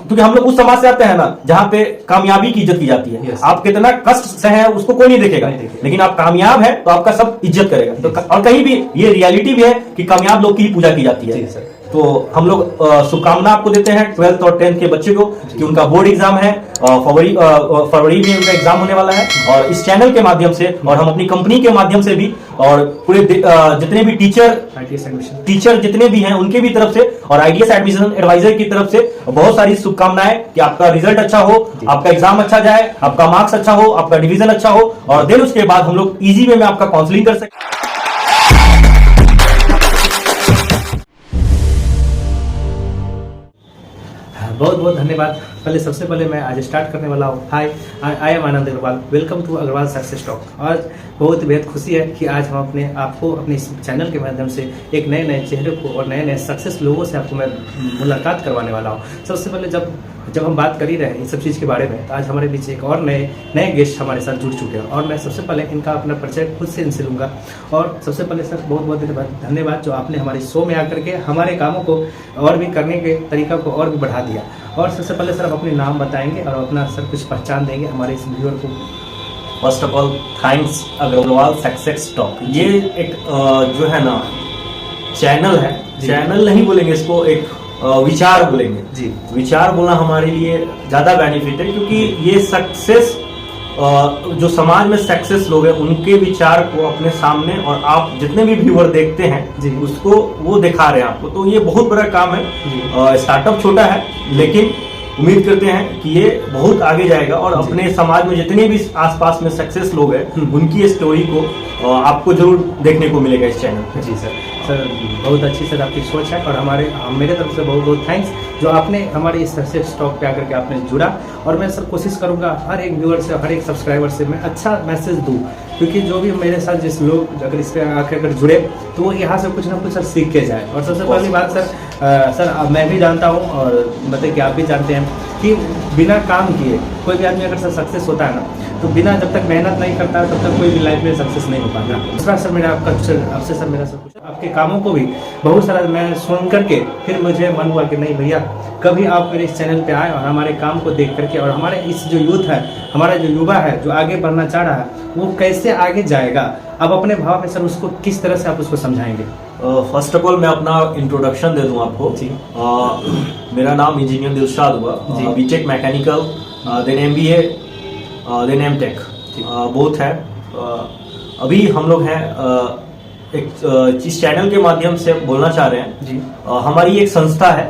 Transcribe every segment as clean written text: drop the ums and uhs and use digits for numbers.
क्योंकि हम लोग उस समाज से आते हैं ना जहाँ पे कामयाबी की इज्जत की जाती है। आप कितना कष्ट से हैं उसको कोई नहीं देखेगा, लेकिन आप कामयाब हैं तो आपका सब इज्जत करेगा। तो और कहीं भी ये रियलिटी भी है कि कामयाब लोग की ही पूजा की जाती है। तो हम लोग शुभकामना आपको देते हैं 12th और 10th के बच्चे को कि उनका बोर्ड एग्जाम है, फरवरी में उनका एग्जाम होने वाला है। और इस चैनल के माध्यम से और हम अपनी कंपनी के माध्यम से भी और पूरे जितने भी टीचर जितने भी हैं उनके भी तरफ से और आईडीएस एडमिशन एडवाइजर की तरफ से बहुत सारी शुभकामनाएं कि आपका रिजल्ट अच्छा हो, आपका एग्जाम अच्छा जाए, आपका मार्क्स अच्छा हो, आपका डिवीजन अच्छा हो और देन उसके बाद हम लोग इजी वे में आपका काउंसलिंग कर सकें। बहुत बहुत धन्यवाद। सबसे पहले मैं आज स्टार्ट करने वाला हूँ। Hi, I am Anand Agarwal, welcome to Agarwal success talk. आज बहुत बेहद खुशी है कि आज हम आपको अपने इस चैनल के माध्यम से एक नए नए चेहरे को और नए नए सक्सेस लोगों से आपको मैं मुलाकात करवाने वाला हूँ। सबसे पहले जब हम बात कर ही रहे हैं इन सब चीज़ के बारे में, तो आज हमारे बीच एक और नए गेस्ट हमारे साथ जुड़ चुके हैं और मैं सबसे पहले इनका अपना परिचय खुद से इनसे लूँगा। और सबसे पहले सर बहुत बहुत धन्यवाद जो आपने हमारे शो में आकर के हमारे कामों को और भी करने के तरीका को और भी बढ़ा दिया। और सबसे पहले सर अपने नाम बताएंगे और अपना सर कुछ पहचान देंगे हमारे इस व्यूअर को। First of all thanks Agarwal success talk. ये एक जो है ना चैनल है, चैनल नहीं बोलेंगे इसको, एक विचार बोलेंगे जी। विचार बोलना हमारे लिए ज्यादा बेनिफिट है क्योंकि ये सक्सेस जो समाज में सक्सेस लोग हैं उनके विचार को अपने सामने और आप जितने भी व्यूअर देखते हैं जी उसको वो दिखा रहे हैं आपको। तो ये बहुत बड़ा काम है। स्टार्टअप छोटा है लेकिन उम्मीद करते हैं कि ये बहुत आगे जाएगा और अपने समाज में जितने भी आसपास में सक्सेस लोग हैं उनकी स्टोरी को आपको जरूर देखने को मिलेगा इस चैनल पे। जी सर बहुत अच्छी सर आपकी सोच है और मेरे तरफ से बहुत बहुत थैंक्स जो आपने हमारे इस सक्सेस टॉक पे आकर के आपने जुड़ा। और मैं सर कोशिश करूंगा हर एक व्यूअर से हर एक सब्सक्राइबर से मैं अच्छा मैसेज दूं, क्योंकि जो भी मेरे साथ जिस लोग अगर इस पे आकर जुड़े तो वो यहाँ से कुछ ना कुछ सर सीख के जाए। और सबसे पहली बात सर मैं भी जानता हूँ और मतलब कि आप भी जानते हैं कि बिना काम किए कोई भी आदमी अगर सक्सेस होता है ना तो बिना जब तक मेहनत नहीं करता तब तक कोई भी लाइफ में सक्सेस नहीं हो पाता। दूसरा सर मेरा आपसे सर मेरा सब कुछ आपके कामों को भी बहुत सारा मैं सुन करके फिर मुझे मन हुआ कि नहीं भैया कभी आप मेरे इस चैनल पे आए और हमारे काम को देख करके और हमारे इस जो यूथ है, हमारा जो युवा है जो आगे बढ़ना चाह रहा है वो कैसे आगे जाएगा। अब अपने भाव में सर उसको किस तरह से आप उसको समझाएंगे? फर्स्ट ऑफ ऑल मैं अपना इंट्रोडक्शन दे दूं आपको जी। मेरा नाम इंजीनियर दिलशाद हुआ, B Tech mechanical, then MBA, then M Tech both है। अभी हम लोग हैं एक इस चैनल के माध्यम से बोलना चाह रहे हैं जी। हमारी एक संस्था है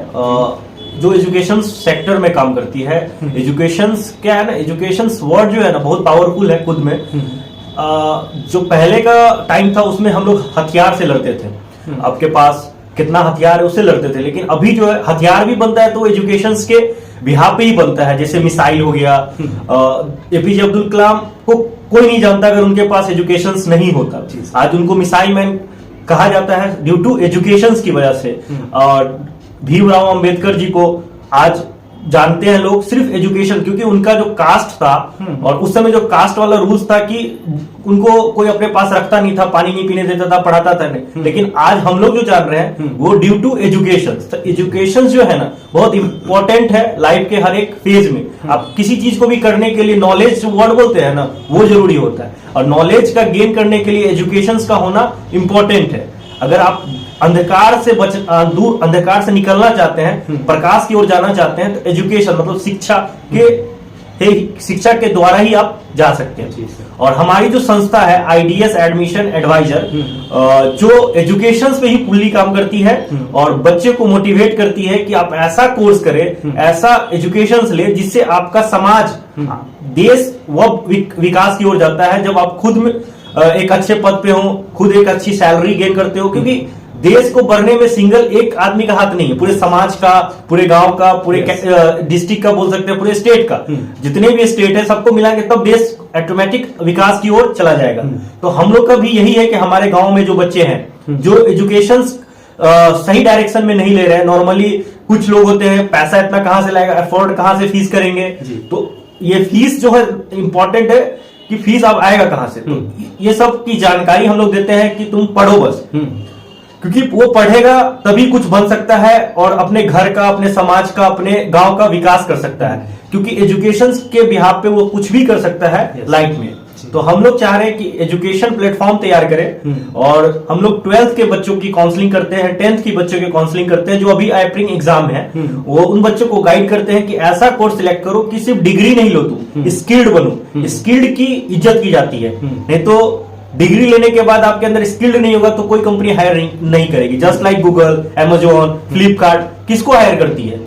जो एजुकेशन सेक्टर में काम करती है। एजुकेशन क्या है ना, एजुकेशन वर्ड जो है ना बहुत पावरफुल है खुद में। जो पहले का टाइम था उसमें हम लोग हथियार से लड़ते थे, आपके पास कितना हथियार है उससे लड़ते थे, लेकिन अभी जो है हथियार भी बनता है तो एजुकेशन के बिहार पे ही बनता है। जैसे मिसाइल हो गया, एपीजे अब्दुल कलाम को कोई नहीं जानता अगर उनके पास एजुकेशन नहीं होता। आज उनको मिसाइल मैन कहा जाता है ड्यू टू एजुकेशन की वजह से। और भीमराव अंबेडकर जी को आज जानते हैं लोग सिर्फ एजुकेशन, क्योंकि उनका जो कास्ट था और उस समय जो कास्ट वाला रूल्स था कि उनको कोई अपने पास रखता नहीं था, पानी नहीं पीने देता था, पढ़ाता था नहीं। लेकिन आज हम लोग जो जान रहे हैं वो ड्यू टू एजुकेशन। तो एजुकेशन जो है ना बहुत इंपॉर्टेंट है लाइफ के हर एक फेज में। आप किसी चीज को भी करने के लिए नॉलेज जो वर्ड बोलते हैं ना वो जरूरी होता है और नॉलेज का गेन करने के लिए एजुकेशन का होना इंपॉर्टेंट है। अगर आप अंधकार से निकलना चाहते हैं, प्रकाश की ओर जाना चाहते हैं तो एजुकेशन मतलब शिक्षा के द्वारा ही आप जा सकते हैं। और हमारी जो संस्था है आईडीएस एडमिशन एडवाइजर जो एजुकेशन पे ही फुल्ली काम करती है और बच्चे को मोटिवेट करती है कि आप ऐसा कोर्स करें, ऐसा एजुकेशन ले जिससे आपका समाज, देश व विकास की ओर जाता है। जब आप खुद में एक अच्छे पद पे हो, खुद एक अच्छी सैलरी गेन करते हो, क्योंकि देश को बढ़ने में सिंगल एक आदमी का हाथ नहीं है, पूरे समाज का, पूरे गांव का, पूरे डिस्ट्रिक्ट का बोल सकते हैं, पूरे स्टेट का, जितने भी स्टेट है सबको मिला के तब देश ऑटोमेटिक विकास की ओर चला जाएगा। तो हम लोग का भी यही है कि हमारे गांव में जो बच्चे हैं जो एजुकेशन सही डायरेक्शन में नहीं ले रहे हैं, नॉर्मली कुछ लोग होते हैं पैसा इतना कहां से लाएगा, अफोर्ड कहां से फीस करेंगे, तो ये फीस जो है इंपॉर्टेंट है कि फीस अब आएगा कहां से। तो ये सब की जानकारी हम लोग देते हैं कि तुम पढ़ो बस। क्योंकि वो पढ़ेगा तभी कुछ बन सकता है और अपने घर का, अपने समाज का, अपने गांव का विकास कर सकता है, क्योंकि एजुकेशन के बिहाफ पे वो कुछ भी कर सकता है लाइफ में। तो हम लोग चाह रहे हैं कि एजुकेशन प्लेटफॉर्म तैयार करें और हम लोग 12th के बच्चों की काउंसलिंग करते हैं, 10th की बच्चों की काउंसलिंग करते हैं जो अभी एप्रिंग एग्जाम है, वो उन बच्चों को गाइड करते हैं कि ऐसा कोर्स सिलेक्ट करो कि सिर्फ डिग्री नहीं लो, तुम स्किल्ड बनो। स्किल्ड की इज्जत की जाती है, नहीं तो डिग्री लेने के बाद आपके अंदर स्किल्ड नहीं होगा तो कोई कंपनी हायर नहीं करेगी। Just like Google, Amazon, Flipkart किसको हायर करती है?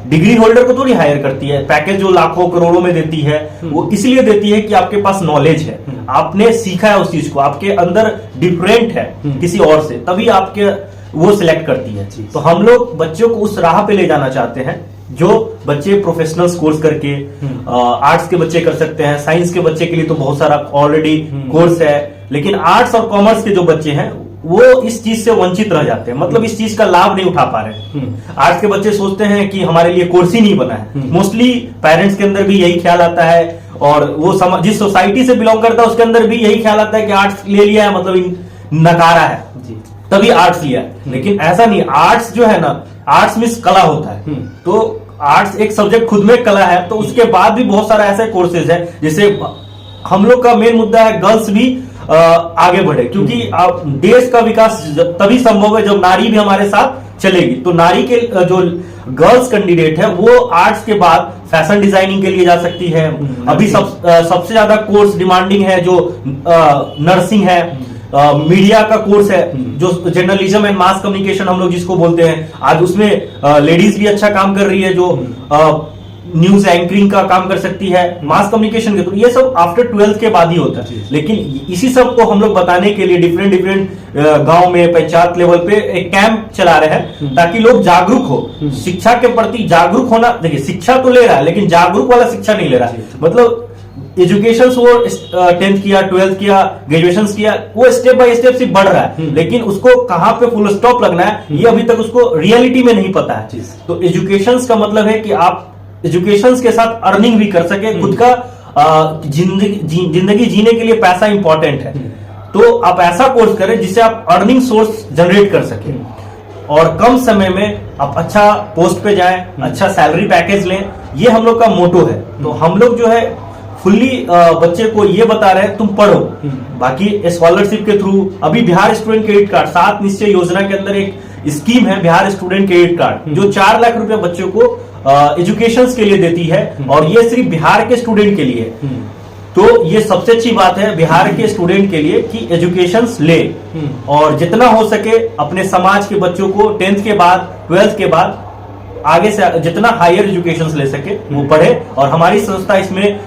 डिग्री होल्डर को थोड़ी हायर करती है। पैकेज जो लाखों करोड़ों में देती है वो इसलिए देती है कि आपके पास नॉलेज है, आपने सीखा है उस चीज को, आपके अंदर डिफरेंट है किसी और से, तभी आपके वो सिलेक्ट करती है। तो हम लोग बच्चों को उस राह पे ले जाना चाहते हैं जो बच्चे प्रोफेशनल कोर्स करके, आर्ट्स के बच्चे कर सकते हैं, साइंस के बच्चे के लिए तो बहुत सारा ऑलरेडी कोर्स है, लेकिन आर्ट्स और कॉमर्स के जो बच्चे हैं वो इस चीज से वंचित रह जाते हैं, मतलब इस चीज का लाभ नहीं उठा पा रहे। आर्ट्स के बच्चे सोचते हैं कि हमारे लिए कोर्स ही नहीं बना है। मोस्टली पेरेंट्स के अंदर भी यही ख्याल आता है और वो जिस सोसाइटी से बिलोंग करता है उसके अंदर भी यही ख्याल आता है कि आर्ट्स ले लिया है मतलब नकारा है, तभी आर्ट्स लिया है। लेकिन ऐसा नहीं, आर्ट्स जो है ना, आर्ट्स मींस कला होता है। तो आर्ट्स एक सब्जेक्ट खुद में कला है, तो उसके बाद भी बहुत सारा ऐसे कोर्सेज है। जैसे हम लोग का मेन मुद्दा है गर्ल्स भी आगे बढ़े, क्योंकि देश का विकास तभी संभव है जब नारी भी हमारे साथ चलेगी। तो नारी के जो गर्ल्स कैंडिडेट है वो आर्ट्स के बाद फैशन डिजाइनिंग के लिए जा सकती है। अभी सबसे ज्यादा कोर्स डिमांडिंग है जो नर्सिंग है, मीडिया का कोर्स है जो जर्नलिज्म एंड मास कम्युनिकेशन हम लोग जिसको बोलते हैं। आज उसमें लेडीज भी अच्छा काम कर रही है जो न्यूज एंकरिंग का काम कर सकती है मास कम्युनिकेशन के थ्रू। ये सब आफ्टर 12th के बाद ही होता है, लेकिन इसी सब को हम लोग बताने के लिए डिफरेंट गांव में, पंचायत लेवल पे एक कैंप चला रहे हैं ताकि लोग जागरूक हो। शिक्षा के प्रति जागरूक होना, देखिए शिक्षा तो ले रहा है लेकिन जागरूक वाला शिक्षा नहीं ले रहा है। मतलब एजुकेशन वो 10th किया, 12th किया, ग्रेजुएशन किया, वो स्टेप बाय स्टेप से बढ़ रहा है, लेकिन उसको कहां पे फुल स्टॉप लगना है ये अभी तक उसको रियलिटी में नहीं पता है। तो एजुकेशन का मतलब है कि आप एजुकेशन के साथ अर्निंग भी कर सके, खुद का जिंदगी जीने के लिए पैसा इंपॉर्टेंट है। तो आप ऐसा कोर्स करें जिससे आप अर्निंग सोर्स जनरेट कर सके और कम समय में आप अच्छा पोस्ट पे जाएं, अच्छा सैलरी पैकेज लें, ये हम लोग का मोटो है। तो हम लोग जो है फुल्ली बच्चे को ये बता रहे हैं तुम पढ़ो। बाकी स्कॉलरशिप के थ्रू अभी बिहार स्टूडेंट क्रेडिट कार्ड 7 निश्चय योजना के अंदर एक स्कीम है बिहार स्टूडेंट क्रेडिट कार्ड जो 4 लाख रुपए बच्चों को एजुकेशन के लिए देती है और ये सिर्फ बिहार के स्टूडेंट के लिए। तो ये सबसे अच्छी बात है बिहार के स्टूडेंट के लिए कि एजुकेशन ले और जितना हो सके अपने समाज के बच्चों को 10th के बाद 12th के बाद आगे से जितना हायर एजुकेशन ले सके वो पढ़े। और हमारी संस्था इसमें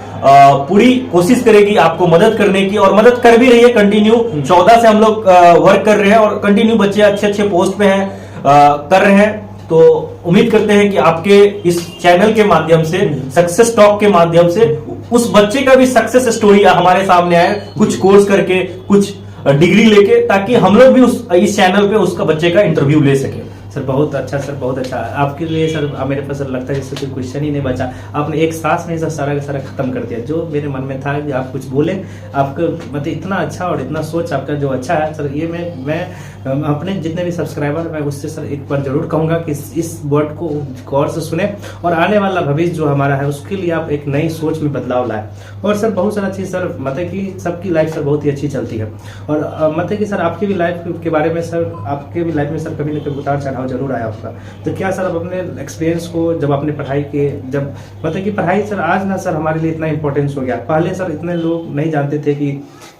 पूरी कोशिश करेगी आपको मदद करने की और मदद कर भी रही है। कंटिन्यू 14 से हम लोग वर्क कर रहे हैं और कंटिन्यू बच्चे अच्छे पोस्ट पे हैं, कर रहे हैं। तो उम्मीद करते हैं कि आपके इस चैनल के माध्यम से, सक्सेस टॉक के माध्यम से उस बच्चे का भी सक्सेस स्टोरी हमारे सामने आए, कुछ कोर्स करके, कुछ डिग्री लेके, ताकि हम लोग भी इस चैनल पे उसका बच्चे का इंटरव्यू ले सके। सर बहुत अच्छा, सर बहुत अच्छा। आपके लिए सर मेरे पास सर लगता है जैसे कोई क्वेश्चन ही नहीं बचा, आपने एक सांस में सर सारा का सारा खत्म कर दिया। जो मेरे मन में था कि आप कुछ बोले, आपका मतलब इतना अच्छा और इतना सोच आपका जो अच्छा है सर, ये मैं अपने जितने भी सब्सक्राइबर मैं उससे सर एक बार जरूर कहूँगा कि इस वर्ड को गौर से सुने और आने वाला भविष्य जो हमारा है उसके लिए आप एक नई सोच में बदलाव लाए। और सर बहुत सारा चीज़ सर मतलब कि सबकी लाइफ सर बहुत ही अच्छी चलती है और मतलब कि सर आपकी भी लाइफ के बारे में सर, आपके भी लाइफ में सर कभी न कभी उतार चढ़ाव जरूर आया होगा। तो क्या सर आप अपने एक्सपीरियंस को जब आपने पढ़ाई के, जब मतलब कि पढ़ाई सर आज ना सर हमारे लिए इतना इंपॉर्टेंस हो गया, पहले सर इतने लोग नहीं जानते थे कि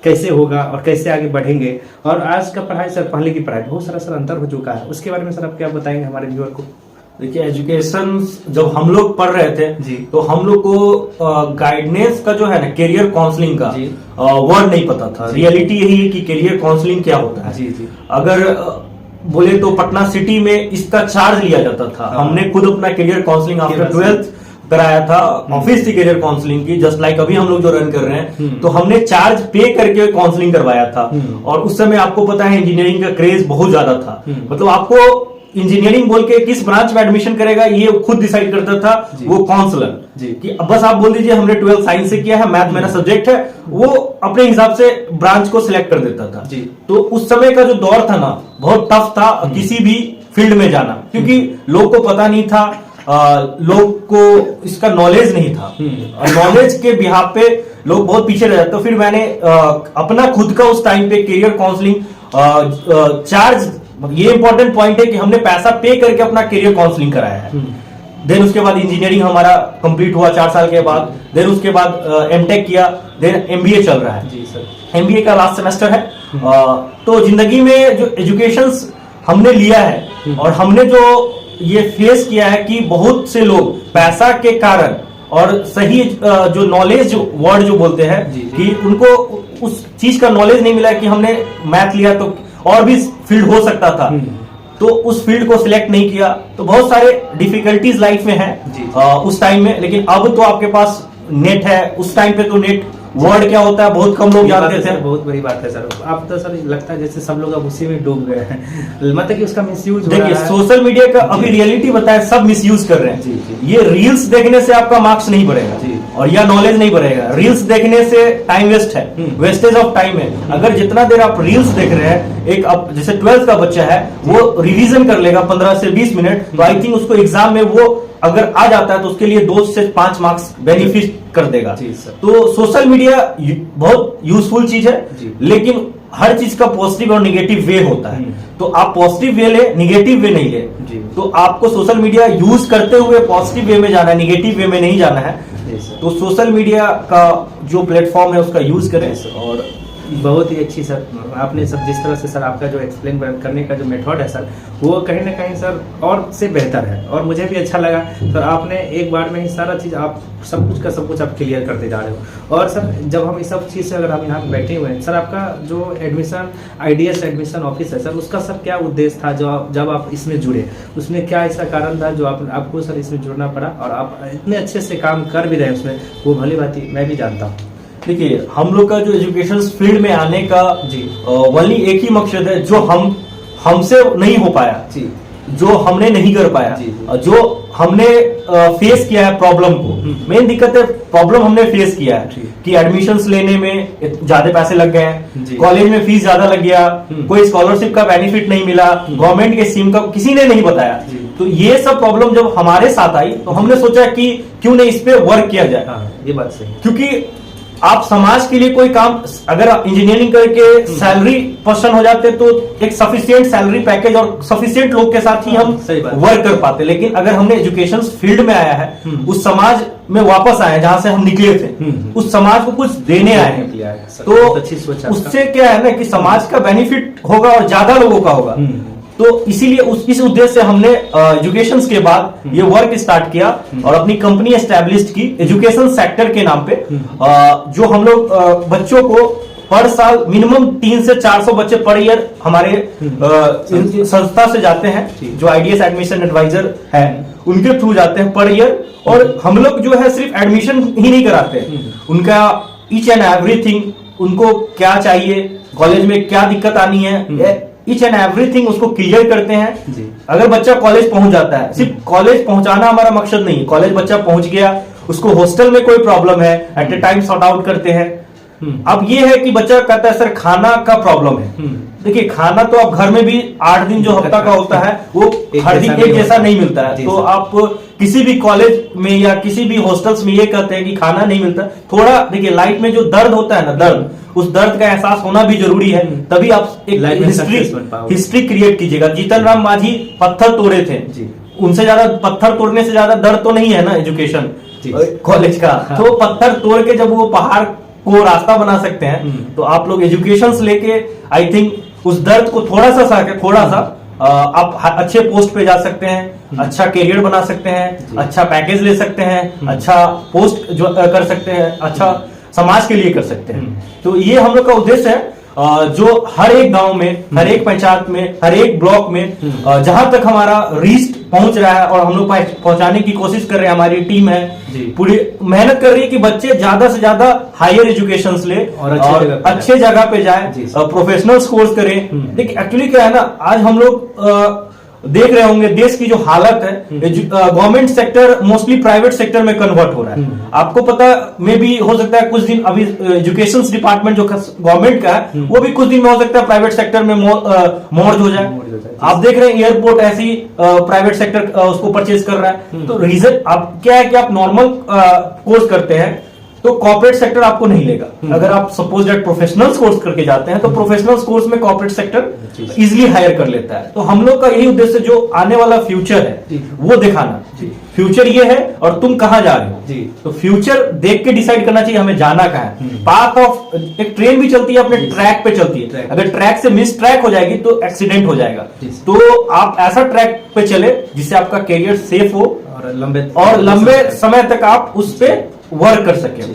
कैसे होगा और कैसे आगे बढ़ेंगे, और आज का पढ़ाई सर पहले की पढ़ाई बहुत सारा सर अंतर हो चुका है। उसके बारे में सर आप क्या बताएंगे हमारे व्यूअर को? देखिए एजुकेशन जब हम लोग पढ़ रहे थे जी, तो हम लोग को गाइडेंस का जो है ना, करियर काउंसलिंग का वर्ड नहीं पता था। रियलिटी यही है कि करियर काउंसलिंग क्या होता है। जी जी, अगर बोले तो पटना सिटी में इसका चार्ज लिया जाता था। हमने खुद अपना करियर काउंसलिंग आफ्टर 12th कराया था, ऑफिस थी करियर काउंसलिंग की, जस्ट लाइक अभी हम लोग जो रन कर रहे हैं। तो हमने चार्ज पे करके काउंसलिंग करवाया था और उस समय आपको पता है इंजीनियरिंग का क्रेज बहुत ज्यादा था। मतलब आपको इंजीनियरिंग बोल के किस ब्रांच में एडमिशन करेगा ये खुद डिसाइड करता था वो काउंसलर जी। कि बस आप बोल दीजिए हमने 12 साइंस से किया है, मैथ मेरा सब्जेक्ट है, वो अपने हिसाब से ब्रांच को सिलेक्ट कर देता था जी। तो उस समय का जो दौर था ना बहुत टफ था किसी भी फील्ड में जाना, क्योंकि लोग को पता नहीं था, लोग को इसका नॉलेज नहीं था, नॉलेज के बिहाफ पे लोग बहुत पीछे रह जाते। तो फिर मैंने अपना खुद का उस टाइम पे करियर काउंसलिंग चार्ज, ये इंपॉर्टेंट पॉइंट है कि हमने पैसा पे करके अपना करियर काउंसलिंग कराया है। देन उसके बाद इंजीनियरिंग हमारा कंप्लीट हुआ 4 साल के बाद, देन उसके बाद एमटेक किया, देन एमबीए चल रहा है जी सर। एमबीए का लास्ट सेमेस्टर है। तो जिंदगी में जो एजुकेशन हमने लिया है और हमने जो ये फेस किया है कि बहुत से लोग पैसा के कारण और सही जो नॉलेज वर्ड जो बोलते हैं कि उनको उस चीज का नॉलेज नहीं मिला कि हमने मैथ लिया तो और भी फील्ड हो सकता था, तो उस फील्ड को सिलेक्ट नहीं किया। तो बहुत सारे डिफिकल्टीज लाइफ में है उस टाइम में, लेकिन अब तो आपके पास नेट है, उस टाइम पे तो नेट वर्ड क्या होता है बहुत कम लोग जानते थे। बहुत बड़ी बात है सर, आप तो सर लगता है जैसे सब लोग अब उसी में डूब गए हैं, मतलब कि उसका मिसयूज। देखिए सोशल मीडिया का अभी रियलिटी बताए सब मिसयूज कर रहे हैं जी। ये रील्स देखने से आपका मार्क्स नहीं बढ़ेगा जी। और या नॉलेज नहीं बढ़ेगा, रील्स देखने से टाइम वेस्ट है, वेस्टेज ऑफ टाइम है। अगर जितना देर आप रील्स देख रहे हैं, एक अब जैसे 12th का बच्चा है वो रिवीजन कर लेगा 15 से 20 मिनट, तो आई थिंक उसको एग्जाम में वो अगर आ जाता है तो उसके लिए 2 से 5 मार्क्स बेनिफिट कर देगा। तो सोशल मीडिया बहुत यूजफुल चीज है, लेकिन हर चीज का पॉजिटिव और निगेटिव वे होता है। तो आप पॉजिटिव वे ले, निगेटिव वे नहीं ले। तो आपको सोशल मीडिया यूज करते हुए पॉजिटिव वे में जाना है, निगेटिव वे में नहीं जाना है। तो सोशल मीडिया का जो प्लेटफॉर्म है उसका यूज करें। और बहुत ही अच्छी सर आपने सब जिस तरह से सर आपका जो एक्सप्लेन करने का जो मेथड है सर वो कहीं ना कहीं सर और से बेहतर है और मुझे भी अच्छा लगा सर। आपने एक बार में ही सारा चीज़ आप सब कुछ आप क्लियर करते जा रहे हो। और सर जब हम इस सब चीज़ से अगर हम यहाँ बैठे हुए हैं सर, आपका जो एडमिशन आईडीएस एडमिशन ऑफिस है सर, उसका सर क्या उद्देश्य था जब आप इसमें जुड़े, उसमें क्या ऐसा कारण था जो आपको सर इसमें जुड़ना पड़ा और आप इतने अच्छे से काम कर भी रहे हैं उसमें, वो भली बात ही मैं भी जानता हूँ। देखिए हम लोग का जो एजुकेशन फील्ड में आने का वही एक ही मकसद है जो हमसे नहीं हो पाया, जो हमने नहीं कर पाया, जो हमने फेस किया है प्रॉब्लम को। मेन दिक्कत है प्रॉब्लम हमने फेस किया है कि एडमिशंस लेने में ज्यादा पैसे लग गए हैं, कॉलेज में फीस ज्यादा लग गया, कोई स्कॉलरशिप का बेनिफिट नहीं मिला, गवर्नमेंट के स्कीम का किसी ने नहीं बताया। तो ये सब प्रॉब्लम जब हमारे साथ आई तो हमने सोचा कि क्यों नहीं इस पे वर्क किया जाए। ये बात सही, क्योंकि आप समाज के लिए कोई काम अगर इंजीनियरिंग करके सैलरी पर्सन हो जाते तो एक सफिशिएंट सैलरी पैकेज और सफिशिएंट लोग के साथ ही हम वर्क कर पाते। लेकिन अगर हमने एजुकेशन फील्ड में आया है, उस समाज में वापस आए जहां से हम निकले थे, उस समाज को कुछ देने आए हैं, तो उससे क्या है ना कि समाज का बेनिफिट होगा और ज्यादा लोगों का होगा। तो इसीलिए इस उद्देश्य से हमने एजुकेशन के बाद ये वर्क स्टार्ट किया और अपनी कंपनी एस्टैब्लिश की एजुकेशन सेक्टर के नाम पे, जो हम लोग बच्चों को पर साल मिनिमम 300 से 400 बच्चे पर ईयर हमारे संस्था से जाते हैं, जो आईडीएस एडमिशन एडवाइजर है उनके थ्रू जाते हैं पर ईयर। और हम लोग जो है सिर्फ एडमिशन ही नहीं कराते, उनका ईच एंड एवरीथिंग, उनको क्या चाहिए, कॉलेज में क्या दिक्कत आनी है, ईच एंड एवरीथिंग उसको क्लियर करते हैं। अगर बच्चा कॉलेज पहुंच जाता है, सिर्फ कॉलेज पहुंचाना हमारा मकसद नहीं, कॉलेज बच्चा पहुंच गया, उसको हॉस्टल में कोई प्रॉब्लम है at a time sort out करते हैं। अब ये है कि बच्चा कहता है सर खाना का प्रॉब्लम है। देखिए खाना तो आप घर में भी 8 दिन जो हफ्ता का होता है वो हर दिन एक जैसा नहीं मिलता है। तो आप किसी भी कॉलेज में या किसी भी हॉस्टल्स में ये कहते हैं कि खाना नहीं मिलता, थोड़ा देखिए लाइफ में जो दर्द होता है ना, दर्द, उस दर्द का एहसास होना भी जरूरी है, तभी आप एक हिस्ट्री क्रिएट कीजिएगा। जीतन राम मांझी पत्थर तोड़े थे, उनसे ज्यादा पत्थर तोड़ने से ज्यादा दर्द तो नहीं है ना एजुकेशन कॉलेज का। तो पत्थर तोड़ के जब वो पहाड़ को रास्ता बना सकते हैं, तो आप लोग एजुकेशन लेके आई थिंक उस दर्द को थोड़ा सा आप अच्छे पोस्ट पे जा सकते हैं, अच्छा करियर बना सकते हैं, अच्छा पैकेज ले सकते हैं, अच्छा पोस्ट जो कर सकते हैं, अच्छा समाज के लिए कर सकते हैं। तो ये हम लोग का उद्देश्य है, जो हर एक गांव में, हर एक पंचायत में, हर एक ब्लॉक में जहां तक हमारा रीच पहुंच रहा है और हम लोग पहुंचाने की कोशिश कर रहे हैं, हमारी टीम है पूरी मेहनत कर रही है कि बच्चे ज्यादा से ज्यादा हायर एजुकेशन ले और अच्छे जगह पे जाए, प्रोफेशनल कोर्स करें। देखिए एक्चुअली क्या है ना, आज हम लोग देख रहे होंगे देश की जो हालत है, government sector mostly private sector में कन्वर्ट हो रहा है। आपको पता में भी हो सकता है कुछ दिन अभी एजुकेशन डिपार्टमेंट जो गवर्नमेंट का है वो भी कुछ दिन में हो सकता है प्राइवेट सेक्टर में मर्ज हो जाए। आप देख रहे हैं एयरपोर्ट ऐसी प्राइवेट सेक्टर उसको परचेज कर रहा है। तो रीजन आप क्या है कि आप नॉर्मल कोर्स करते हैं तो कॉर्पोरेट सेक्टर आपको नहीं लेगा। अगर आप सपोज दैट प्रोफेशनल्स कोर्स करके जाते हैं तो प्रोफेशनल्स कोर्स में कॉर्पोरेट सेक्टर इजीली हायर कर लेता है। तो हम लोग का यही उद्देश्य जो आने वाला फ्यूचर है वो दिखाना। फ्यूचर ये है और तुम कहां जा रहे हो, तो फ्यूचर देख के डिसाइड करना चाहिए हमें जाना कहां है। पाथ ऑफ एक ट्रेन भी चलती है अपने ट्रैक पे चलती है, अगर ट्रैक से मिस ट्रैक हो जाएगी तो एक्सीडेंट हो जाएगा। तो आप ऐसा ट्रैक पे चले जिससे आपका कैरियर सेफ हो और लंबे समय तक आप उस पे वर्क कर सके।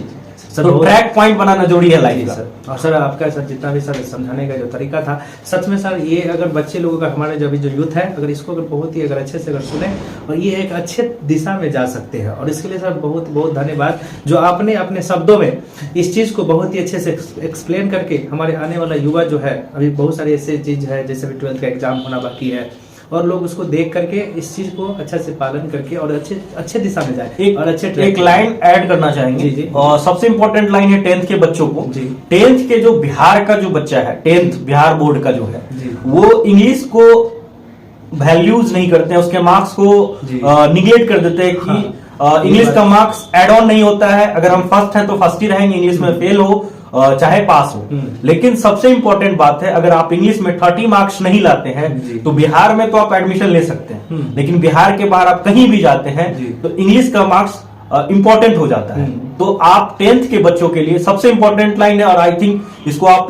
तो ट्रैक पॉइंट बनाना जरूरी है लाइफ का। और सर आपका सर जितना भी सर समझाने का जो तरीका था सच में सर ये अगर बच्चे लोगों का हमारे जो अभी जो यूथ है अगर इसको अगर बहुत ही अगर अच्छे से अगर सुने और ये एक अच्छे दिशा में जा सकते हैं। और इसके लिए सर बहुत बहुत धन्यवाद जो आपने अपने शब्दों में इस चीज को बहुत ही अच्छे से एक्सप्लेन करके हमारे आने वाला युवा जो है अभी बहुत सारे ऐसे चीज है जैसे भी 12th का एग्जाम होना बाकी है और लोग उसको देख करके इस चीज को अच्छा से पालन करके और अच्छे दिशा में जाए और अच्छे एक लाइन ऐड करना चाहेंगे। और सबसे इंपॉर्टेंट लाइन है 10th के बच्चों को। 10th के जो बिहार का जो बच्चा है 10th बिहार बोर्ड का जो है वो इंग्लिश को वैल्यूज नहीं करते हैं, उसके मार्क्स को निगलेक्ट कर देते हैं कि इंग्लिश का मार्क्स एड ऑन नहीं होता है। अगर हम फर्स्ट हैं तो फर्स्ट ही रहेंगे, इंग्लिश में फेल हो चाहे पास हो। लेकिन सबसे इंपॉर्टेंट बात है अगर आप इंग्लिश में 30 मार्क्स नहीं लाते हैं तो बिहार में तो आप एडमिशन ले सकते हैं, लेकिन बिहार के बाहर आप कहीं भी जाते हैं तो इंग्लिश का मार्क्स इंपॉर्टेंट हो जाता है। तो आप 10th के बच्चों के लिए सबसे इंपॉर्टेंट लाइन है और आई थिंक इसको आप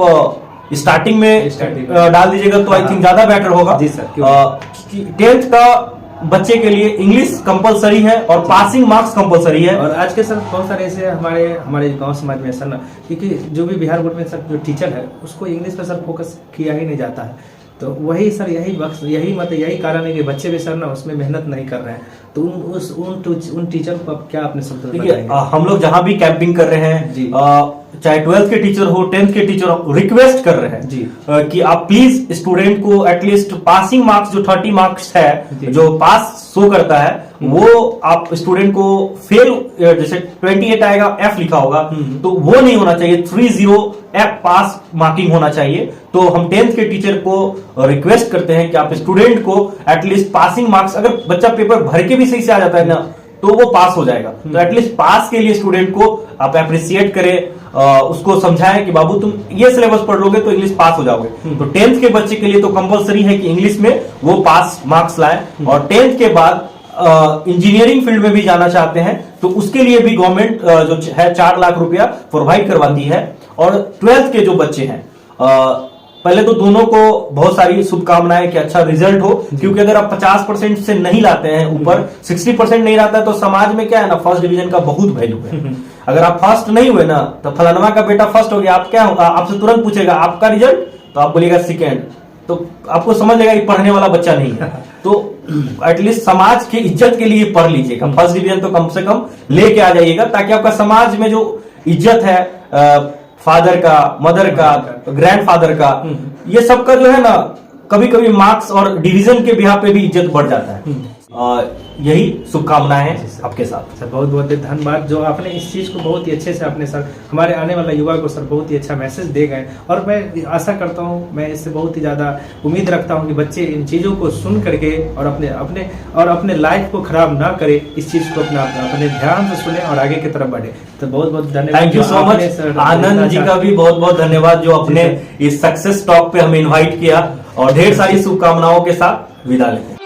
स्टार्टिंग में डाल दीजिएगा तो आई थिंक ज्यादा बेटर होगा। 10th का बच्चे के लिए इंग्लिश कंपलसरी है और पासिंग मार्क्स कंपलसरी है। और आज के सर बहुत सारे ऐसे हमारे गांव समाज में सर ना क्योंकि जो भी बिहार बोर्ड में सर जो टीचर है उसको इंग्लिश पे सर फोकस किया ही नहीं जाता है। तो वही सर यही कारण है कि बच्चे भी सर ना उसमें मेहनत नहीं कर रहे हैं। तो उन टीचर को आप क्या अपने शब्दों में बताएंगे? हम लोग जहां भी कैंपिंग कर रहे हैं चाहे 12th के टीचर हो 10th के टीचर हो रिक्वेस्ट कर रहे हैं कि आप प्लीज स्टूडेंट को एटलीस्ट पासिंग मार्क्स जो 30 मार्क्स है जो पास शो करता है वो आप स्टूडेंट को फेल जैसे 28 आएगा F लिखा होगा तो वो नहीं होना चाहिए, 30 F पास मार्किंग होना चाहिए। तो हम 10th के टीचर को रिक्वेस्ट करते हैं कि आप स्टूडेंट को एटलीस्ट पासिंग मार्क्स अगर बच्चा पेपर भर के भी सही से आ जाता है ना तो वो पास हो जाएगा। तो एटलीस्ट पास के लिए स्टूडेंट को आप अप्रिशिएट करें, उसको समझाएं कि बाबू तुम ये सिलेबस पढ़ लोगे तो इंग्लिश पास हो जाओगे। तो 10th के बच्चे के लिए तो कंपलसरी है कि इंग्लिश में वो पास मार्क्स लाए। और 10th के बाद इंजीनियरिंग फील्ड में भी जाना चाहते हैं तो उसके लिए भी गवर्नमेंट जो है 4 लाख रुपया प्रोवाइड करवाती है। और 12th के जो बच्चे हैं पहले तो दोनों को बहुत सारी शुभकामनाएं कि अच्छा रिजल्ट हो, क्योंकि अगर आप 50% से नहीं लाते हैं ऊपर 60% नहीं लाता है तो समाज में क्या है ना फर्स्ट डिवीजन का बहुत वैल्यू है। अगर आप फर्स्ट नहीं हुए ना तो फलानवा का बेटा फर्स्ट हो गया, आप क्या होगा आपसे तुरंत पूछेगा आपका रिजल्ट तो आप बोलिएगा सेकेंड, तो आपको समझ लेगा कि पढ़ने वाला बच्चा नहीं है। तो एटलीस्ट समाज की इज्जत के लिए पढ़ लीजिएगा, फर्स्ट डिवीजन तो कम से कम लेके आ जाइएगा ताकि आपका समाज में जो इज्जत है फादर का, मदर का, ग्रैंडफादर का, ये सबका जो है ना कभी कभी मार्क्स और डिवीजन के बिहार पे भी इज्जत बढ़ जाता है। यही शुभकामनाएं हैं आपके साथ। सर बहुत बहुत धन्यवाद जो आपने इस चीज को बहुत ही अच्छे से आपने सर हमारे आने वाला युवा को सर बहुत ही अच्छा मैसेज दे गए। और मैं आशा करता हूं, मैं इससे बहुत ही ज्यादा उम्मीद रखता हूं कि बच्चे इन चीजों को सुन करके और अपने लाइफ को खराब ना करे, इस चीज को अपने ध्यान से सुने और आगे की तरफ बढ़े। तो बहुत बहुत धन्यवाद। Thank you so much. Anand ji का भी बहुत बहुत धन्यवाद जो अपने इस सक्सेस टॉक पे हमें इन्वाइट किया और ढेर सारी शुभकामनाओं के साथ विदा लेते हैं।